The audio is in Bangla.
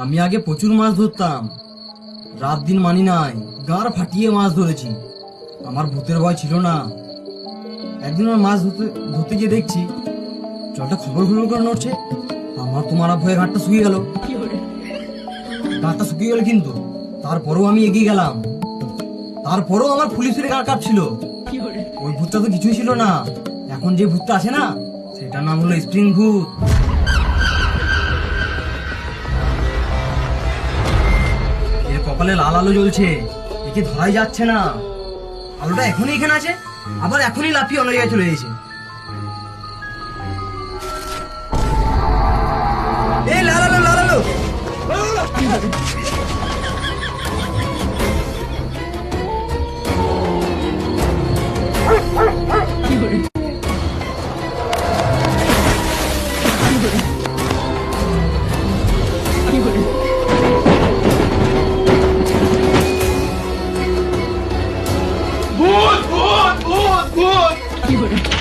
আমি আগে প্রচুর মাছ ধরতাম, রাত দিন মানি নাই, গাঁড় ফাটিয়ে মাছ ধরেছি। আমার ভূতের ভয় ছিল না। একদিন আমার মাছ ধরতে ধরতে গিয়ে দেখছি জলটা খবর খবর করে নড়ছে। আমার তো মারা ভয়ে ঘাটটা শুকিয়ে গেল। ঘাটটা শুকিয়ে গেল, কিন্তু তারপরেও আমি এগিয়ে গেলাম। তারপরেও আমার পুলিশের গাঁ কাঁপছিল। ওই ভূতটা তো কিছুই ছিল না। এখন যে ভূতটা আছে না, সেটার নাম হলো স্প্রিং ভূত। এর কপালে লাল আলো জ্বলছে, একে ধরাই যাচ্ছে না। আলোটা এখনই এখানে আছে, আবার এখনই লাফিয়ে অন্য জায়গায় চলে গেছে। এই লাল আলো, লাল আলো, লাল আলো। ভূত ভূত ভূত ভূত